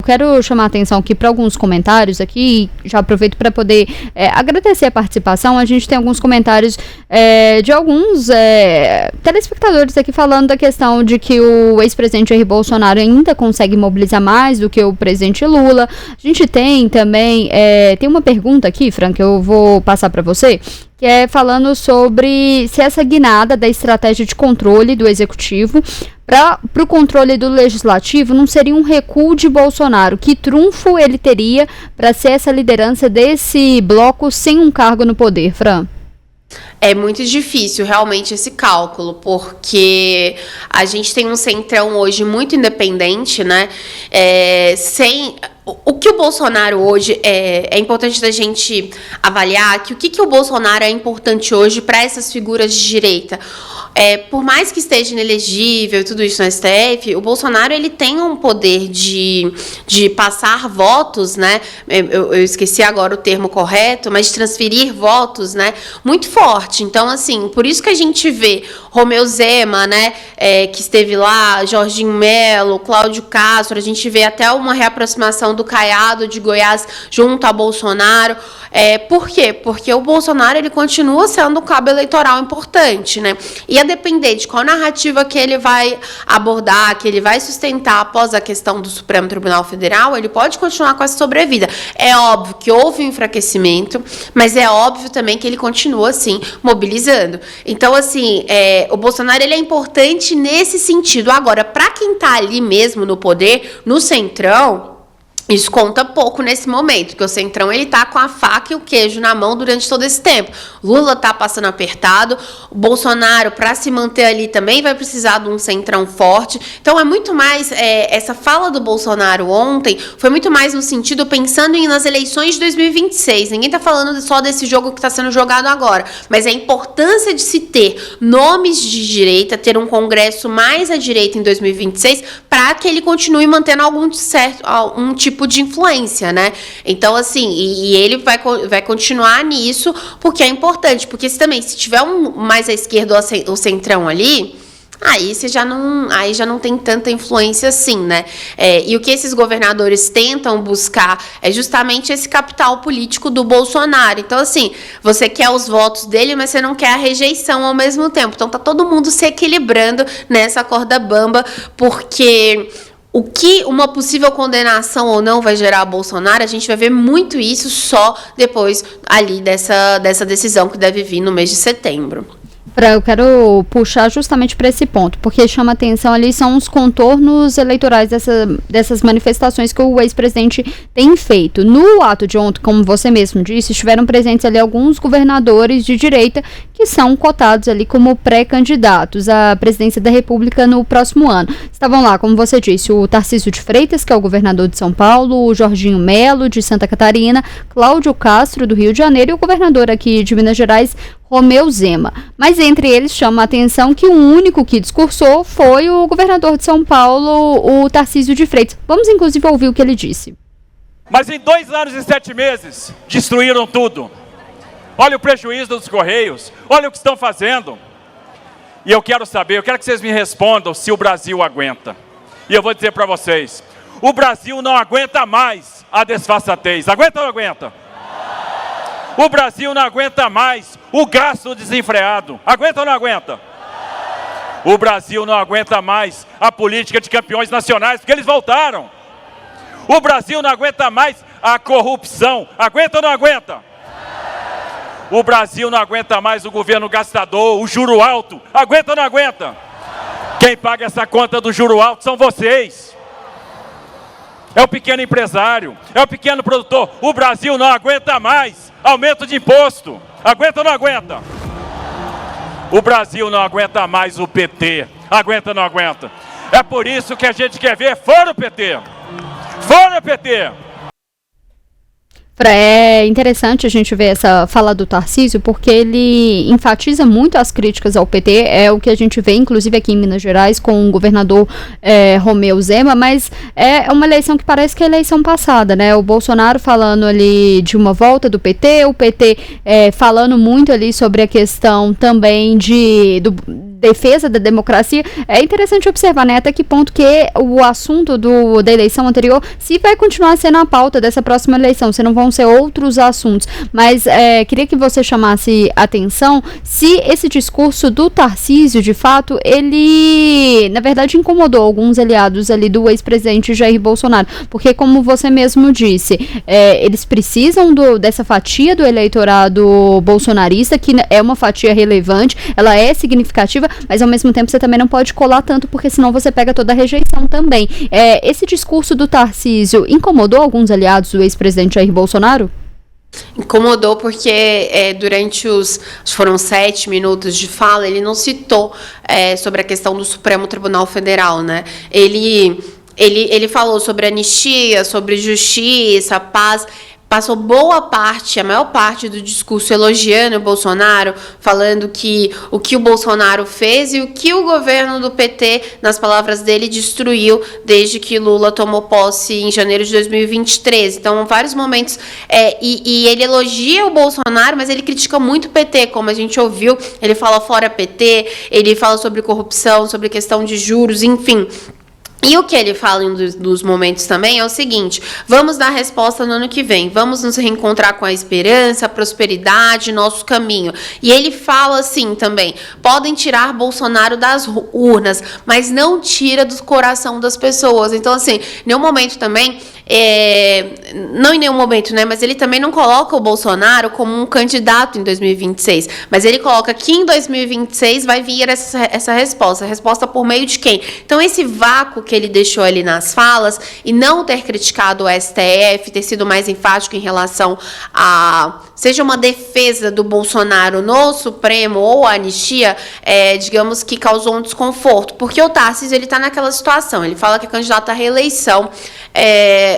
quero chamar a atenção aqui para alguns comentários aqui, já aproveito para poder agradecer a participação. A gente tem alguns comentários de alguns telespectadores aqui falando da questão de que o ex-presidente Jair Bolsonaro ainda consegue mobilizar mais do que o presidente Lula. A gente tem também, tem uma pergunta aqui, Fran, que eu vou passar para você, que é falando sobre se essa guinada da estratégia de controle do executivo para o controle do legislativo não seria um recuo de Bolsonaro. Que trunfo ele teria para ser essa liderança desse bloco sem um cargo no poder, Fran? É muito difícil realmente esse cálculo, porque a gente tem um centrão hoje muito independente, né? O que o Bolsonaro hoje é importante da gente avaliar que o que o Bolsonaro é importante hoje para essas figuras de direita. Por mais que esteja inelegível e tudo isso no STF, o Bolsonaro ele tem um poder de passar votos, né? Eu esqueci agora o termo correto, mas de transferir votos, né? Muito forte. Então, assim, por isso que a gente vê Romeu Zema, né? Que esteve lá, Jorginho Melo, Cláudio Castro, a gente vê até uma reaproximação do Caiado de Goiás junto a Bolsonaro. Por quê? Porque o Bolsonaro ele continua sendo um cabo eleitoral importante, né? E a depender de qual narrativa que ele vai abordar, que ele vai sustentar após a questão do Supremo Tribunal Federal, ele pode continuar com essa sobrevida. É óbvio que houve um enfraquecimento, mas é óbvio também que ele continua, assim, mobilizando. Então, assim, o Bolsonaro ele é importante nesse sentido. Agora, para quem está ali mesmo no poder, no centrão, isso conta pouco nesse momento, porque o centrão ele tá com a faca e o queijo na mão durante todo esse tempo. Lula tá passando apertado, o Bolsonaro, para se manter ali, também vai precisar de um centrão forte. Então é muito mais, essa fala do Bolsonaro ontem foi muito mais no sentido pensando nas eleições de 2026. Ninguém tá falando só desse jogo que está sendo jogado agora, mas a importância de se ter nomes de direita, ter um congresso mais à direita em 2026, para que ele continue mantendo algum tipo de influência, né? Então, assim, e ele vai continuar nisso, porque é importante, porque se tiver mais à esquerda ou centrão ali, aí já não tem tanta influência assim, né? E o que esses governadores tentam buscar é justamente esse capital político do Bolsonaro. Então, assim, você quer os votos dele, mas você não quer a rejeição ao mesmo tempo. Então, tá todo mundo se equilibrando nessa corda bamba, porque o que uma possível condenação ou não vai gerar a Bolsonaro, a gente vai ver muito isso só depois ali dessa decisão que deve vir no mês de setembro. Eu quero puxar justamente para esse ponto, porque chama atenção ali são os contornos eleitorais dessas manifestações que o ex-presidente tem feito. No ato de ontem, como você mesmo disse, estiveram presentes ali alguns governadores de direita que são cotados ali como pré-candidatos à presidência da República no próximo ano. Estavam lá, como você disse, o Tarcísio de Freitas, que é o governador de São Paulo, o Jorginho Melo, de Santa Catarina, Cláudio Castro, do Rio de Janeiro, e o governador aqui de Minas Gerais, Romeu Zema. Mas entre eles chama a atenção que o único que discursou foi o governador de São Paulo, o Tarcísio de Freitas. Vamos inclusive ouvir o que ele disse. Mas em 2 anos e 7 meses, destruíram tudo. Olha o prejuízo dos Correios, olha o que estão fazendo. E eu quero que vocês me respondam se o Brasil aguenta. E eu vou dizer para vocês, o Brasil não aguenta mais a desfaçatez. Aguenta ou não aguenta? O Brasil não aguenta mais o gasto desenfreado. Aguenta ou não aguenta? O Brasil não aguenta mais a política de campeões nacionais, porque eles voltaram. O Brasil não aguenta mais a corrupção. Aguenta ou não aguenta? O Brasil não aguenta mais o governo gastador, o juro alto. Aguenta ou não aguenta? Quem paga essa conta do juro alto são vocês. É o pequeno empresário, é o pequeno produtor. O Brasil não aguenta mais aumento de imposto. Aguenta ou não aguenta? O Brasil não aguenta mais o PT. Aguenta ou não aguenta? É por isso que a gente quer ver fora o PT. Fora o PT! É interessante a gente ver essa fala do Tarcísio, porque ele enfatiza muito as críticas ao PT, é o que a gente vê, inclusive aqui em Minas Gerais, com o governador Romeu Zema, mas é uma eleição que parece que é a eleição passada, né? O Bolsonaro falando ali de uma volta do PT, o PT falando muito ali sobre a questão também defesa da democracia, é interessante observar, né, até que ponto que o assunto da eleição anterior, se vai continuar sendo a pauta dessa próxima eleição, se não vão ser outros assuntos, mas queria que você chamasse atenção se esse discurso do Tarcísio, de fato, ele, na verdade, incomodou alguns aliados ali do ex-presidente Jair Bolsonaro, porque como você mesmo disse, eles precisam dessa fatia do eleitorado bolsonarista, que é uma fatia relevante, ela é significativa, mas ao mesmo tempo você também não pode colar tanto, porque senão você pega toda a rejeição também. Esse discurso do Tarcísio incomodou alguns aliados do ex-presidente Jair Bolsonaro? Incomodou porque durante foram 7 minutos de fala, ele não citou sobre a questão do Supremo Tribunal Federal, né? Ele falou sobre anistia, sobre justiça, paz. Passou a maior parte do discurso elogiando o Bolsonaro, falando que o Bolsonaro fez e o que o governo do PT, nas palavras dele, destruiu desde que Lula tomou posse em janeiro de 2023. Então, em vários momentos, e ele elogia o Bolsonaro, mas ele critica muito o PT, como a gente ouviu. Ele fala fora PT, ele fala sobre corrupção, sobre questão de juros, enfim. E o que ele fala em um dos momentos também é o seguinte: vamos dar resposta no ano que vem, vamos nos reencontrar com a esperança, a prosperidade, nosso caminho. E ele fala assim também: podem tirar Bolsonaro das urnas, mas não tira do coração das pessoas. Então, assim, em nenhum momento também, não em nenhum momento, né, mas ele também não coloca o Bolsonaro como um candidato em 2026, mas ele coloca que em 2026 vai vir essa resposta por meio de quem? Então, esse vácuo que ele deixou ali nas falas e não ter criticado o STF, ter sido mais enfático em relação a seja uma defesa do Bolsonaro no Supremo ou a anistia, digamos que causou um desconforto, porque o Tarcísio, ele está naquela situação, ele fala que é candidato à reeleição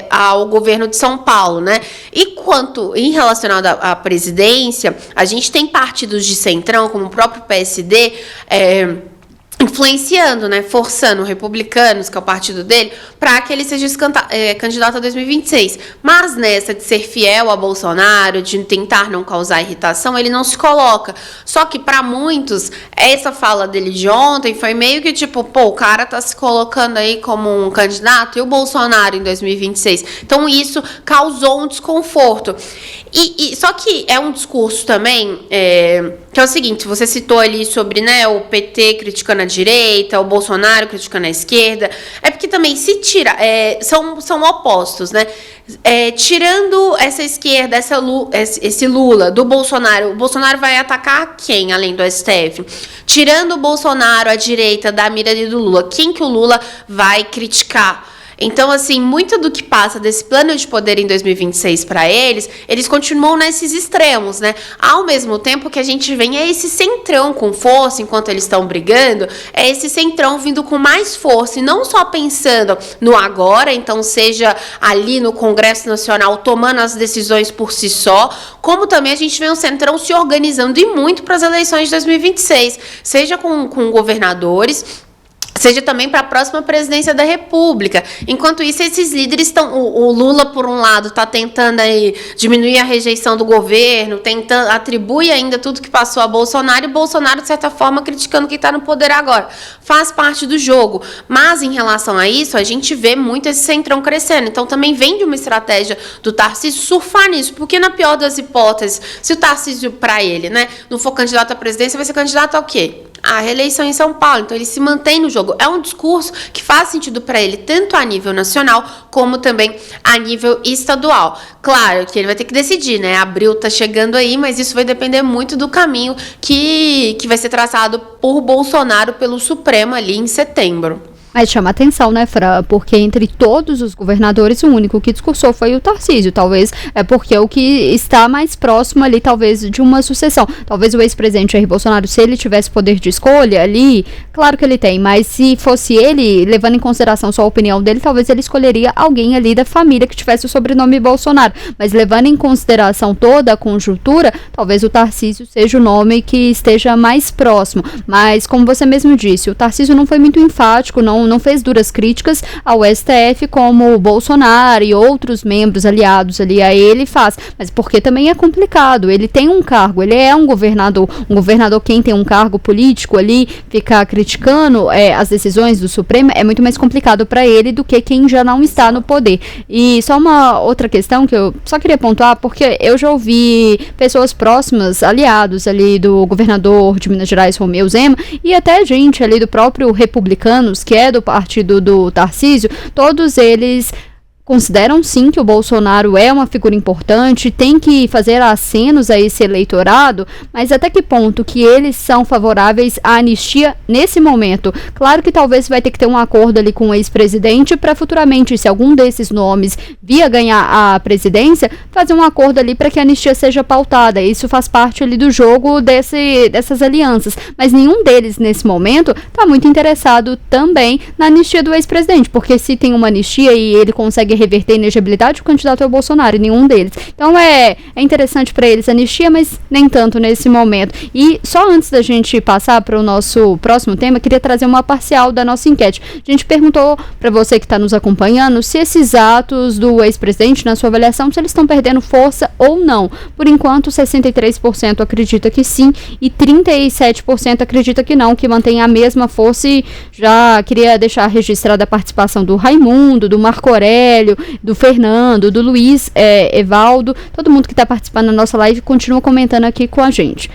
ao governo de São Paulo, né? E quanto em relacionado à presidência, a gente tem partidos de centrão, como o próprio PSD, influenciando, né, forçando republicanos, que é o partido dele, para que ele seja candidato a 2026. Mas nessa de ser fiel a Bolsonaro, de tentar não causar irritação, ele não se coloca. Só que para muitos, essa fala dele de ontem foi meio que tipo, o cara tá se colocando aí como um candidato e o Bolsonaro em 2026. Então isso causou um desconforto. Só que é um discurso também, que é o seguinte: você citou ali sobre, né, o PT criticando a direita, o Bolsonaro criticando a esquerda, é porque também se tira, são opostos, né? Tirando essa esquerda, esse Lula do Bolsonaro, o Bolsonaro vai atacar quem, além do STF? Tirando o Bolsonaro, a direita da mira do Lula, quem que o Lula vai criticar? Então, assim, muito do que passa desse plano de poder em 2026 para eles continuam nesses extremos, né? Ao mesmo tempo que a gente vem esse centrão com força, enquanto eles estão brigando, esse centrão vindo com mais força, e não só pensando no agora, então seja ali no Congresso Nacional tomando as decisões por si só, como também a gente vê um centrão se organizando e muito para as eleições de 2026, seja com governadores, seja também para a próxima presidência da República. Enquanto isso, esses líderes estão... O Lula, por um lado, está tentando aí diminuir a rejeição do governo, atribui ainda tudo que passou a Bolsonaro, e Bolsonaro, de certa forma, criticando quem está no poder agora. Faz parte do jogo. Mas, em relação a isso, a gente vê muito esse centrão crescendo. Então, também vem de uma estratégia do Tarcísio surfar nisso. Porque, na pior das hipóteses, se o Tarcísio, para ele, né, não for candidato à presidência, vai ser candidato ao quê? A reeleição em São Paulo. Então, ele se mantém no jogo. É um discurso que faz sentido para ele, tanto a nível nacional, como também a nível estadual. Claro que ele vai ter que decidir, né? Abril tá chegando aí, mas isso vai depender muito do caminho que vai ser traçado por Bolsonaro pelo Supremo ali em setembro. Mas chama atenção, né, Fran? Porque entre todos os governadores, o único que discursou foi o Tarcísio. Talvez é porque o que está mais próximo ali, talvez, de uma sucessão. Talvez o ex-presidente Jair Bolsonaro, se ele tivesse poder de escolha ali, claro que ele tem, mas se fosse ele, levando em consideração só a opinião dele, talvez ele escolheria alguém ali da família que tivesse o sobrenome Bolsonaro. Mas levando em consideração toda a conjuntura, talvez o Tarcísio seja o nome que esteja mais próximo. Mas, como você mesmo disse, o Tarcísio não foi muito enfático, não não fez duras críticas ao STF como o Bolsonaro e outros membros aliados ali a ele faz, mas porque também é complicado, ele tem um cargo, ele é um governador quem tem um cargo político ali, ficar criticando as decisões do Supremo é muito mais complicado para ele do que quem já não está no poder. E só uma outra questão que eu só queria pontuar, porque eu já ouvi pessoas próximas, aliados ali do governador de Minas Gerais, Romeu Zema, e até gente ali do próprio Republicanos, que é do partido do Tarcísio, todos eles consideram sim que o Bolsonaro é uma figura importante, tem que fazer acenos a esse eleitorado, mas até que ponto que eles são favoráveis à anistia nesse momento? Claro que talvez vai ter que ter um acordo ali com o ex-presidente para futuramente, se algum desses nomes vir a ganhar a presidência, fazer um acordo ali para que a anistia seja pautada. Isso faz parte ali do jogo dessas alianças, mas nenhum deles nesse momento está muito interessado também na anistia do ex-presidente, porque se tem uma anistia e ele consegue reverter a inegibilidade, o candidato é o Bolsonaro e nenhum deles. Então é interessante para eles a anistia, mas nem tanto nesse momento. E só antes da gente passar para o nosso próximo tema, queria trazer uma parcial da nossa enquete. A gente perguntou para você que está nos acompanhando se esses atos do ex-presidente, na sua avaliação, se eles estão perdendo força ou não. Por enquanto, 63% acredita que sim e 37% acredita que não, que mantém a mesma força. E já queria deixar registrada a participação do Raimundo, do Marco Aurélio, do Fernando, do Luiz, Evaldo, todo mundo que está participando da nossa live continua comentando aqui com a gente.